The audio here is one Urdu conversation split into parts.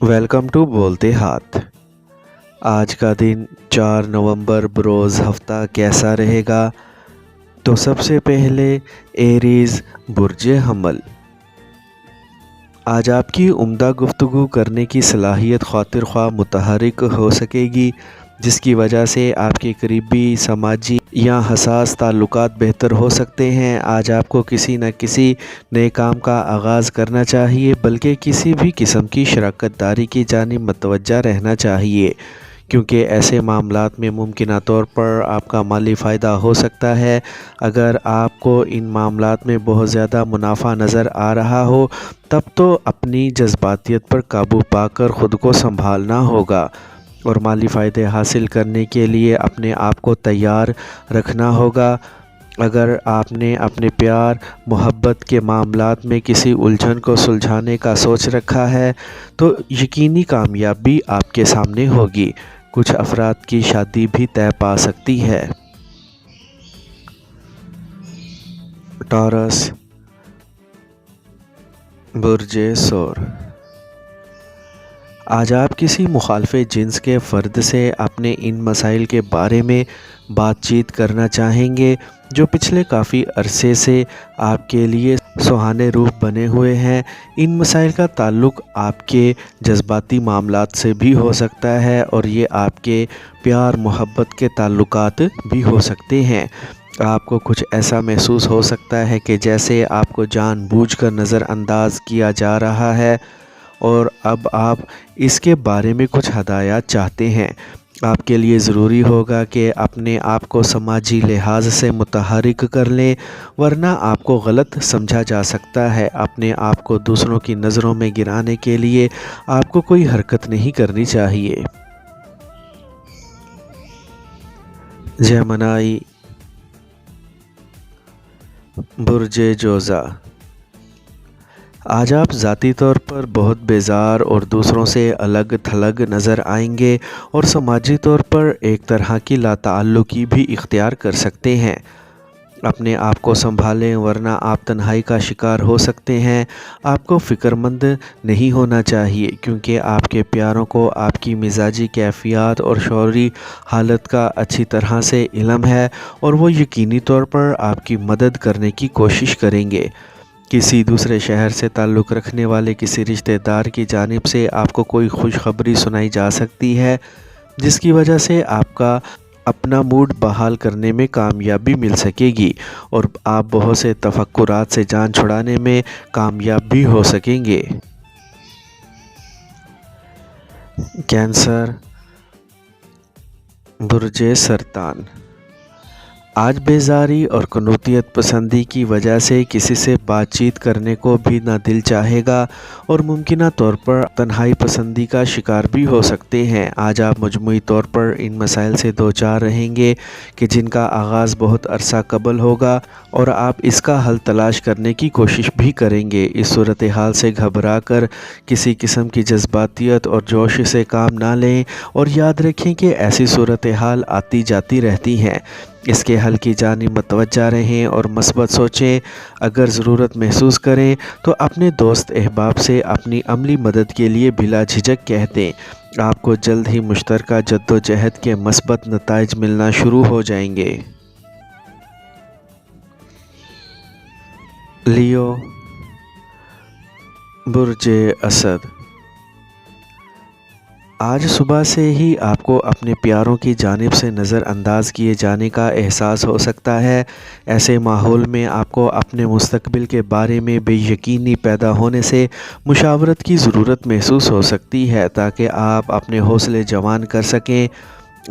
ویلکم ٹو بولتے ہاتھ۔ آج کا دن 4 نومبر بروز ہفتہ کیسا رہے گا؟ تو سب سے پہلے ایریز برج حمل۔ آج آپ کی عمدہ گفتگو کرنے کی صلاحیت خاطر خواہ متحرک ہو سکے گی، جس کی وجہ سے آپ کے قریبی سماجی یا حساس تعلقات بہتر ہو سکتے ہیں۔ آج آپ کو کسی نہ کسی نئے کام کا آغاز کرنا چاہیے، بلکہ کسی بھی قسم کی شراکت داری کی جانب متوجہ رہنا چاہیے، کیونکہ ایسے معاملات میں ممکنہ طور پر آپ کا مالی فائدہ ہو سکتا ہے۔ اگر آپ کو ان معاملات میں بہت زیادہ منافع نظر آ رہا ہو، تب تو اپنی جذباتیت پر قابو پا کر خود کو سنبھالنا ہوگا اور مالی فائدے حاصل کرنے کے لیے اپنے آپ کو تیار رکھنا ہوگا۔ اگر آپ نے اپنے پیار محبت کے معاملات میں کسی الجھن کو سلجھانے کا سوچ رکھا ہے، تو یقینی کامیابی آپ کے سامنے ہوگی۔ کچھ افراد کی شادی بھی طے پا سکتی ہے۔ ٹورس برج ثور۔ آج آپ کسی مخالف جنس کے فرد سے اپنے ان مسائل کے بارے میں بات چیت کرنا چاہیں گے جو پچھلے کافی عرصے سے آپ کے لیے سہانے روپ بنے ہوئے ہیں۔ ان مسائل کا تعلق آپ کے جذباتی معاملات سے بھی ہو سکتا ہے اور یہ آپ کے پیار محبت کے تعلقات بھی ہو سکتے ہیں۔ آپ کو کچھ ایسا محسوس ہو سکتا ہے کہ جیسے آپ کو جان بوجھ کر نظر انداز کیا جا رہا ہے، اور اب آپ اس کے بارے میں کچھ ہدایات چاہتے ہیں۔ آپ کے لیے ضروری ہوگا کہ اپنے آپ کو سماجی لحاظ سے متحرک کر لیں، ورنہ آپ کو غلط سمجھا جا سکتا ہے۔ اپنے آپ کو دوسروں کی نظروں میں گرانے کے لیے آپ کو کوئی حرکت نہیں کرنی چاہیے۔ جیمنائی برج جوزا۔ آج آپ ذاتی طور پر بہت بیزار اور دوسروں سے الگ تھلگ نظر آئیں گے اور سماجی طور پر ایک طرح کی لا تعلقی بھی اختیار کر سکتے ہیں۔ اپنے آپ کو سنبھالیں، ورنہ آپ تنہائی کا شکار ہو سکتے ہیں۔ آپ کو فکر مند نہیں ہونا چاہیے، کیونکہ آپ کے پیاروں کو آپ کی مزاجی کیفیات اور شعوری حالت کا اچھی طرح سے علم ہے اور وہ یقینی طور پر آپ کی مدد کرنے کی کوشش کریں گے۔ کسی دوسرے شہر سے تعلق رکھنے والے کسی رشتہ دار کی جانب سے آپ کو کوئی خوشخبری سنائی جا سکتی ہے، جس کی وجہ سے آپ کا اپنا موڈ بحال کرنے میں کامیابی مل سکے گی اور آپ بہت سے تفکرات سے جان چھڑانے میں کامیاب بھی ہو سکیں گے۔ کینسر برج سرطان۔ آج بیزاری اور قنوطیت پسندی کی وجہ سے کسی سے بات چیت کرنے کو بھی نہ دل چاہے گا اور ممکنہ طور پر تنہائی پسندی کا شکار بھی ہو سکتے ہیں۔ آج آپ مجموعی طور پر ان مسائل سے دوچار رہیں گے کہ جن کا آغاز بہت عرصہ قبل ہوگا اور آپ اس کا حل تلاش کرنے کی کوشش بھی کریں گے۔ اس صورتحال سے گھبرا کر کسی قسم کی جذباتیت اور جوش سے کام نہ لیں اور یاد رکھیں کہ ایسی صورتحال آتی جاتی رہتی ہیں۔ اس کے حل کی جانب متوجہ رہیں اور مثبت سوچیں۔ اگر ضرورت محسوس کریں تو اپنے دوست احباب سے اپنی عملی مدد کے لیے بلا جھجک کہہ دیں۔ آپ کو جلد ہی مشترکہ جدوجہد کے مثبت نتائج ملنا شروع ہو جائیں گے۔ لیو برج اسد۔ آج صبح سے ہی آپ کو اپنے پیاروں کی جانب سے نظر انداز کیے جانے کا احساس ہو سکتا ہے۔ ایسے ماحول میں آپ کو اپنے مستقبل کے بارے میں بے یقینی پیدا ہونے سے مشاورت کی ضرورت محسوس ہو سکتی ہے، تاکہ آپ اپنے حوصلے جوان کر سکیں۔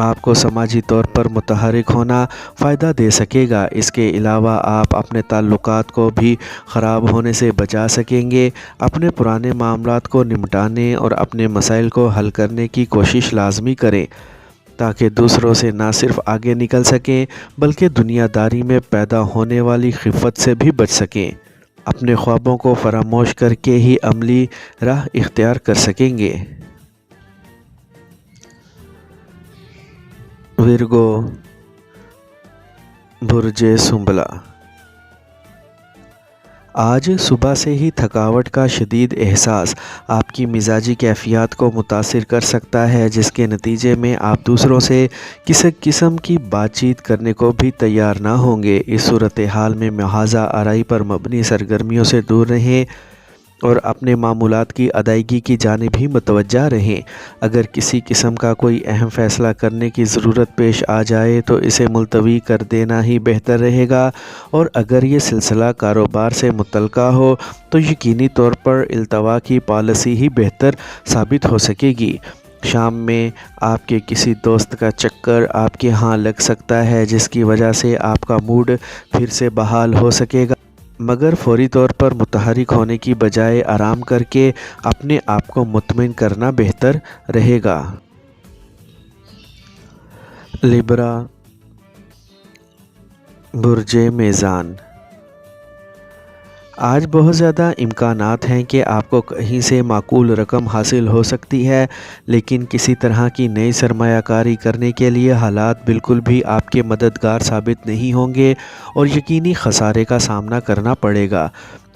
آپ کو سماجی طور پر متحرک ہونا فائدہ دے سکے گا۔ اس کے علاوہ آپ اپنے تعلقات کو بھی خراب ہونے سے بچا سکیں گے۔ اپنے پرانے معاملات کو نمٹانے اور اپنے مسائل کو حل کرنے کی کوشش لازمی کریں، تاکہ دوسروں سے نہ صرف آگے نکل سکیں بلکہ دنیا داری میں پیدا ہونے والی خفت سے بھی بچ سکیں۔ اپنے خوابوں کو فراموش کر کے ہی عملی راہ اختیار کر سکیں گے۔ ورگو برج سنبلا۔ آج صبح سے ہی تھکاوٹ کا شدید احساس آپ کی مزاجی کیفیات کو متاثر کر سکتا ہے، جس کے نتیجے میں آپ دوسروں سے کسی قسم کی بات چیت کرنے کو بھی تیار نہ ہوں گے۔ اس صورتحال میں محاذ آرائی پر مبنی سرگرمیوں سے دور رہیں اور اپنے معمولات کی ادائیگی کی جانب ہی متوجہ رہیں۔ اگر کسی قسم کا کوئی اہم فیصلہ کرنے کی ضرورت پیش آ جائے تو اسے ملتوی کر دینا ہی بہتر رہے گا، اور اگر یہ سلسلہ کاروبار سے متعلقہ ہو تو یقینی طور پر التوا کی پالیسی ہی بہتر ثابت ہو سکے گی۔ شام میں آپ کے کسی دوست کا چکر آپ کے ہاں لگ سکتا ہے، جس کی وجہ سے آپ کا موڈ پھر سے بحال ہو سکے گا، مگر فوری طور پر متحرک ہونے کی بجائے آرام کر کے اپنے آپ کو مطمئن کرنا بہتر رہے گا۔ لیبرا، برج میزان۔ آج بہت زیادہ امکانات ہیں کہ آپ کو کہیں سے معقول رقم حاصل ہو سکتی ہے، لیکن کسی طرح کی نئی سرمایہ کاری کرنے کے لیے حالات بالکل بھی آپ کے مددگار ثابت نہیں ہوں گے اور یقینی خسارے کا سامنا کرنا پڑے گا۔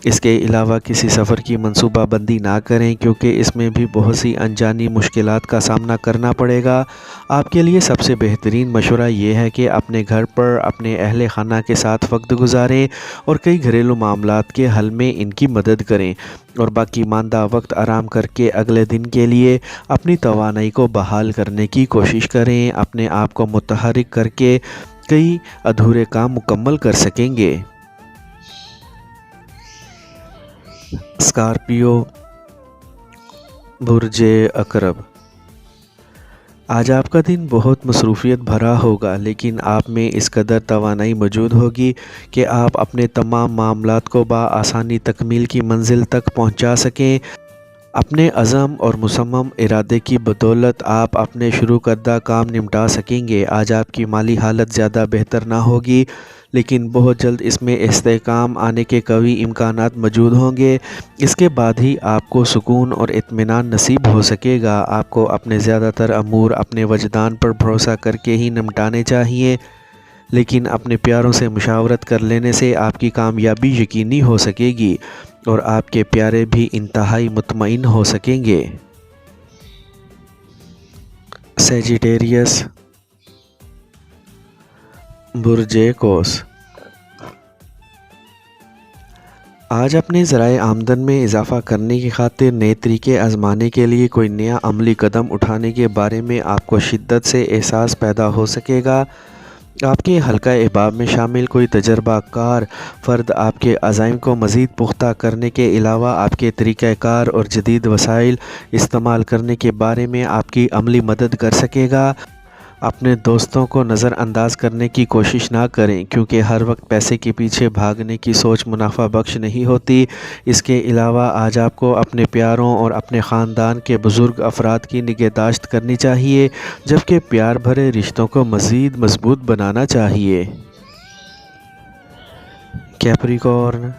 اس کے علاوہ کسی سفر کی منصوبہ بندی نہ کریں، کیونکہ اس میں بھی بہت سی انجانی مشکلات کا سامنا کرنا پڑے گا۔ آپ کے لیے سب سے بہترین مشورہ یہ ہے کہ اپنے گھر پر اپنے اہل خانہ کے ساتھ وقت گزاریں اور کئی گھریلو معاملات کے حل میں ان کی مدد کریں، اور باقی ماندہ وقت آرام کر کے اگلے دن کے لیے اپنی توانائی کو بحال کرنے کی کوشش کریں۔ اپنے آپ کو متحرک کر کے کئی ادھورے کام مکمل کر سکیں گے۔ اسکارپیو، برج عقرب۔ آج آپ کا دن بہت مصروفیت بھرا ہوگا، لیکن آپ میں اس قدر توانائی موجود ہوگی کہ آپ اپنے تمام معاملات کو بآسانی تکمیل کی منزل تک پہنچا سکیں۔ اپنے عزم اور مصمم ارادے کی بدولت آپ اپنے شروع کردہ کام نمٹا سکیں گے۔ آج آپ کی مالی حالت زیادہ بہتر نہ ہوگی، لیکن بہت جلد اس میں استحکام آنے کے قوی امکانات موجود ہوں گے۔ اس کے بعد ہی آپ کو سکون اور اطمینان نصیب ہو سکے گا۔ آپ کو اپنے زیادہ تر امور اپنے وجدان پر بھروسہ کر کے ہی نمٹانے چاہیے، لیکن اپنے پیاروں سے مشاورت کر لینے سے آپ کی کامیابی یقینی ہو سکے گی اور آپ کے پیارے بھی انتہائی مطمئن ہو سکیں گے۔ سیجیٹیریس، برج قوس۔ آج اپنے ذرائع آمدن میں اضافہ کرنے کی خاطر نئے طریقے آزمانے کے لیے کوئی نیا عملی قدم اٹھانے کے بارے میں آپ کو شدت سے احساس پیدا ہو سکے گا۔ آپ کے حلقہ احباب میں شامل کوئی تجربہ کار فرد آپ کے عزائم کو مزید پختہ کرنے کے علاوہ آپ کے طریقہ کار اور جدید وسائل استعمال کرنے کے بارے میں آپ کی عملی مدد کر سکے گا۔ اپنے دوستوں کو نظر انداز کرنے کی کوشش نہ کریں، کیونکہ ہر وقت پیسے کے پیچھے بھاگنے کی سوچ منافع بخش نہیں ہوتی۔ اس کے علاوہ آج آپ کو اپنے پیاروں اور اپنے خاندان کے بزرگ افراد کی نگہداشت کرنی چاہیے، جبکہ پیار بھرے رشتوں کو مزید مضبوط بنانا چاہیے۔ کیپریکارن،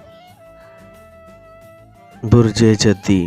برج جدی۔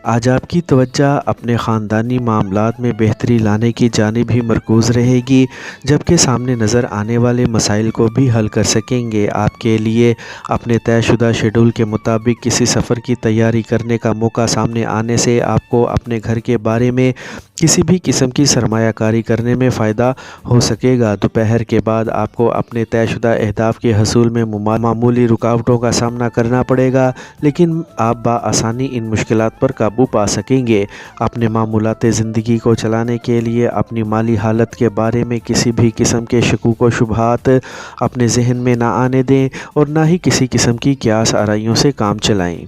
آج آپ کی توجہ اپنے خاندانی معاملات میں بہتری لانے کی جانب ہی مرکوز رہے گی، جبکہ سامنے نظر آنے والے مسائل کو بھی حل کر سکیں گے۔ آپ کے لیے اپنے طے شدہ شیڈول کے مطابق کسی سفر کی تیاری کرنے کا موقع سامنے آنے سے آپ کو اپنے گھر کے بارے میں کسی بھی قسم کی سرمایہ کاری کرنے میں فائدہ ہو سکے گا۔ دوپہر کے بعد آپ کو اپنے طے شدہ اہداف کے حصول میں معمولی رکاوٹوں کا سامنا کرنا پڑے گا، لیکن آپ بآسانی ان مشکلات پر قابو پا سکیں گے۔ اپنے معمولات زندگی کو چلانے کے لیے اپنی مالی حالت کے بارے میں کسی بھی قسم کے شکوک و شبہات اپنے ذہن میں نہ آنے دیں اور نہ ہی کسی قسم کی قیاس آرائیوں سے کام چلائیں۔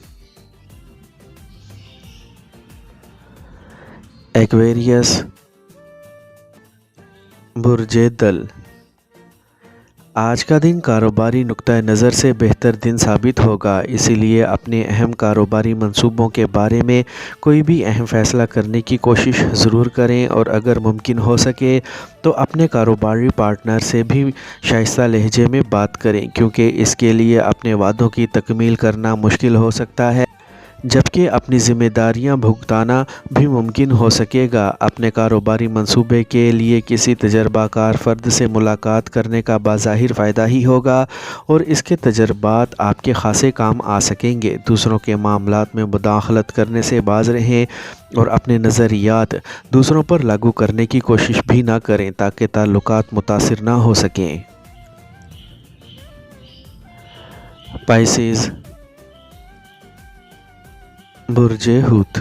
ایکویریس، برج دل۔ آج کا دن کاروباری نقطہ نظر سے بہتر دن ثابت ہوگا، اسی لیے اپنے اہم کاروباری منصوبوں کے بارے میں کوئی بھی اہم فیصلہ کرنے کی کوشش ضرور کریں، اور اگر ممکن ہو سکے تو اپنے کاروباری پارٹنر سے بھی شائستہ لہجے میں بات کریں، کیونکہ اس کے لیے اپنے وعدوں کی تکمیل کرنا مشکل ہو سکتا ہے، جبکہ اپنی ذمہ داریاں بھگتانا بھی ممکن ہو سکے گا۔ اپنے کاروباری منصوبے کے لیے کسی تجربہ کار فرد سے ملاقات کرنے کا بظاہر فائدہ ہی ہوگا اور اس کے تجربات آپ کے خاصے کام آ سکیں گے۔ دوسروں کے معاملات میں مداخلت کرنے سے باز رہیں اور اپنے نظریات دوسروں پر لاگو کرنے کی کوشش بھی نہ کریں تاکہ تعلقات متاثر نہ ہو سکیں۔ پائسیز، برج حوت۔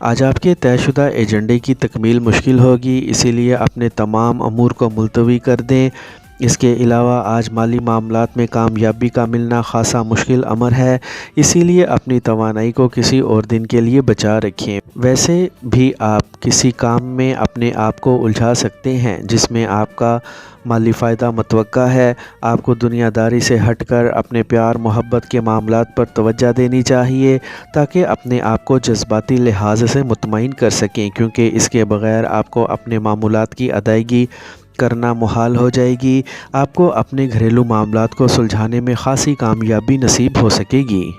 آج آپ کے طے شدہ ایجنڈے کی تکمیل مشکل ہوگی، اسی لیے اپنے تمام امور کو ملتوی کر دیں۔ اس کے علاوہ آج مالی معاملات میں کامیابی کا ملنا خاصا مشکل امر ہے، اسی لیے اپنی توانائی کو کسی اور دن کے لیے بچا رکھیں۔ ویسے بھی آپ کسی کام میں اپنے آپ کو الجھا سکتے ہیں جس میں آپ کا مالی فائدہ متوقع ہے۔ آپ کو دنیا داری سے ہٹ کر اپنے پیار محبت کے معاملات پر توجہ دینی چاہیے تاکہ اپنے آپ کو جذباتی لحاظ سے مطمئن کر سکیں، کیونکہ اس کے بغیر آپ کو اپنے معمولات کی ادائیگی کرنا محال ہو جائے گی۔ آپ کو اپنے گھریلو معاملات کو سلجھانے میں خاصی کامیابی نصیب ہو سکے گی۔